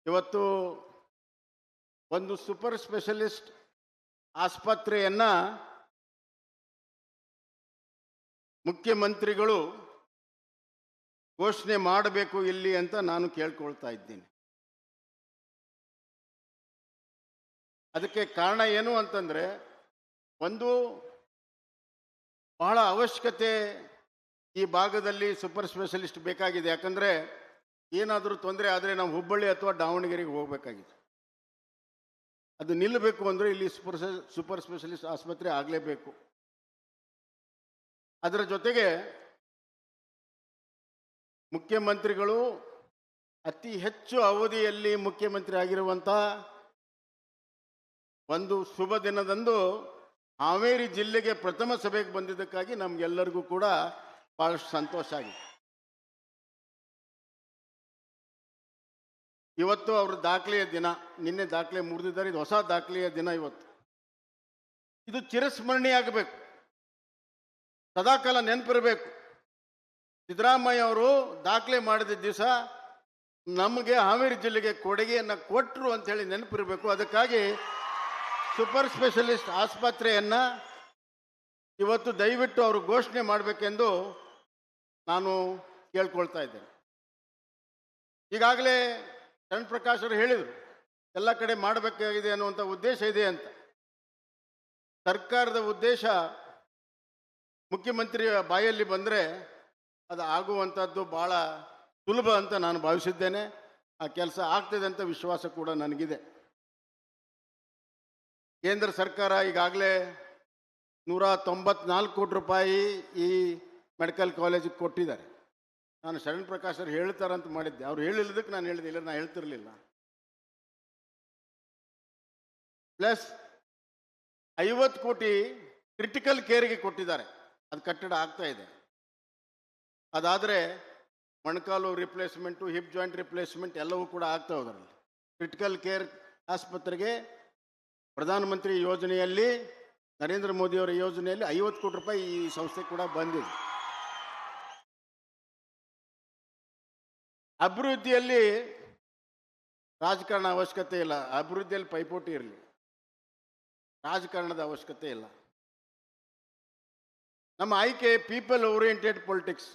ಇವತ್ತು ಒಂದು super specialist ಆಸ್ಪತ್ರೆಯನ್ನು ಮುಖ್ಯಮಂತ್ರಿಗಳು ಘೋಷಣೆ ಮಾಡಬೇಕು ಇಲ್ಲಿ ಅಂತ ನಾನು ಕೇಳ್ಕೊಳ್ತಾ ಇದ್ದೀನಿ. ಅದಕ್ಕೆ ಕಾರಣ ಏನು ಅಂತಂದರೆ, ಒಂದು ಬಹಳ ಅವಶ್ಯಕತೆ ಈ ಭಾಗದಲ್ಲಿ ಸೂಪರ್ ಸ್ಪೆಷಲಿಸ್ಟ್ ಬೇಕಾಗಿದೆ. ಯಾಕಂದರೆ ಏನಾದರೂ ತೊಂದರೆ ಆದರೆ ನಾವು ಹುಬ್ಬಳ್ಳಿ ಅಥವಾ ದಾವಣಗೆರೆಗೆ ಹೋಗಬೇಕಾಗಿದೆ. ಅದು ನಿಲ್ಲಬೇಕು ಅಂದರೆ ಇಲ್ಲಿ ಸೂಪರ್ ಸ್ಪೆಷಲಿಸ್ಟ್ ಆಸ್ಪತ್ರೆ ಆಗಲೇಬೇಕು. ಅದರ ಜೊತೆಗೆ ಮುಖ್ಯಮಂತ್ರಿಗಳು ಅತಿ ಹೆಚ್ಚು ಅವಧಿಯಲ್ಲಿ ಮುಖ್ಯಮಂತ್ರಿ ಆಗಿರುವಂಥ ಒಂದು ಶುಭ ದಿನದಂದು ಹಾವೇರಿ ಜಿಲ್ಲೆಗೆ ಪ್ರಥಮ ಸಭೆಗೆ ಬಂದಿದ್ದಕ್ಕಾಗಿ ನಮಗೆಲ್ಲರಿಗೂ ಕೂಡ ಬಹಳಷ್ಟು ಸಂತೋಷ ಆಗಿದೆ. ಇವತ್ತು ಅವ್ರ ದಾಖಲೆಯ ದಿನ, ನಿನ್ನೆ ದಾಖಲೆ ಮುರಿದಿದ್ದಾರೆ, ಇದು ಹೊಸ ದಾಖಲೆಯ ದಿನ. ಇವತ್ತು ಇದು ಚಿರಸ್ಮರಣೀಯ ಆಗಬೇಕು, ಸದಾಕಾಲ ನೆನಪಿರಬೇಕು. ಸಿದ್ದರಾಮಯ್ಯ ಅವರು ದಾಖಲೆ ಮಾಡಿದ ದಿವಸ ನಮಗೆ ಹಾವೇರಿ ಜಿಲ್ಲೆಗೆ ಕೊಡುಗೆಯನ್ನು ಕೊಟ್ಟರು ಅಂಥೇಳಿ ನೆನಪಿರಬೇಕು. ಅದಕ್ಕಾಗಿ ಸೂಪರ್ ಸ್ಪೆಷಲಿಸ್ಟ್ ಆಸ್ಪತ್ರೆಯನ್ನು ಇವತ್ತು ದಯವಿಟ್ಟು ಅವರು ಘೋಷಣೆ ಮಾಡಬೇಕೆಂದು ನಾನು ಕೇಳ್ಕೊಳ್ತಾ ಇದ್ದೇನೆ. ಈಗಾಗಲೇ ಶರಣ್ ಪ್ರಕಾಶ್ ಅವರು ಹೇಳಿದರು, ಎಲ್ಲ ಕಡೆ ಮಾಡಬೇಕಾಗಿದೆ ಅನ್ನುವಂಥ ಉದ್ದೇಶ ಇದೆ ಅಂತ. ಸರ್ಕಾರದ ಉದ್ದೇಶ ಮುಖ್ಯಮಂತ್ರಿಯ ಬಾಯಲ್ಲಿ ಬಂದರೆ ಅದು ಆಗುವಂಥದ್ದು ಭಾಳ ಸುಲಭ ಅಂತ ನಾನು ಭಾವಿಸಿದ್ದೇನೆ. ಆ ಕೆಲಸ ಆಗ್ತದೆ ಅಂತ ವಿಶ್ವಾಸ ಕೂಡ ನನಗಿದೆ. ಕೇಂದ್ರ ಸರ್ಕಾರ ಈಗಾಗಲೇ 194 ಕೋಟಿ ರೂಪಾಯಿ ಈ ಮೆಡಿಕಲ್ ಕಾಲೇಜಿಗೆ ಕೊಟ್ಟಿದ್ದಾರೆ. ನಾನು ಶರಣ್ ಪ್ರಕಾಶ್ ಅವರು ಹೇಳ್ತಾರಂತ ಮಾಡಿದ್ದೆ, ಅವ್ರು ಹೇಳಿಲ್ಲದಕ್ಕೆ ನಾನು ಹೇಳಿದೆ, ಇಲ್ಲ ನಾನು ಹೇಳ್ತಿರ್ಲಿಲ್ಲ. ಪ್ಲಸ್ 50 ಕೋಟಿ ಕ್ರಿಟಿಕಲ್ ಕೇರ್ಗೆ ಕೊಟ್ಟಿದ್ದಾರೆ. ಅದು ಕಟ್ಟಡ ಆಗ್ತಾ ಇದೆ. ಅದಾದರೆ ಮೊಣಕಾಲು ರಿಪ್ಲೇಸ್ಮೆಂಟು, ಹಿಪ್ ಜಾಯಿಂಟ್ ರಿಪ್ಲೇಸ್ಮೆಂಟ್ ಎಲ್ಲವೂ ಕೂಡ ಆಗ್ತಾ ಹೋದ್ರಲ್ಲಿ. ಕ್ರಿಟಿಕಲ್ ಕೇರ್ ಆಸ್ಪತ್ರೆಗೆ ಪ್ರಧಾನಮಂತ್ರಿ ಯೋಜನೆಯಲ್ಲಿ, ನರೇಂದ್ರ ಮೋದಿಯವರ ಯೋಜನೆಯಲ್ಲಿ 50 ಕೋಟಿ ರೂಪಾಯಿ ಈ ಸಂಸ್ಥೆ ಕೂಡ ಬಂದಿದೆ. ಅಭಿವೃದ್ಧಿಯಲ್ಲಿ ರಾಜಕಾರಣ ಅವಶ್ಯಕತೆ ಇಲ್ಲ, ಅಭಿವೃದ್ಧಿಯಲ್ಲಿ ಪೈಪೋಟಿ ಇರಲಿ, ರಾಜಕಾರಣದ ಅವಶ್ಯಕತೆ ಇಲ್ಲ. ನಮ್ಮ ಆಯ್ಕೆ ಪೀಪಲ್ ಓರಿಯೆಂಟೆಡ್ ಪೊಲಿಟಿಕ್ಸ್.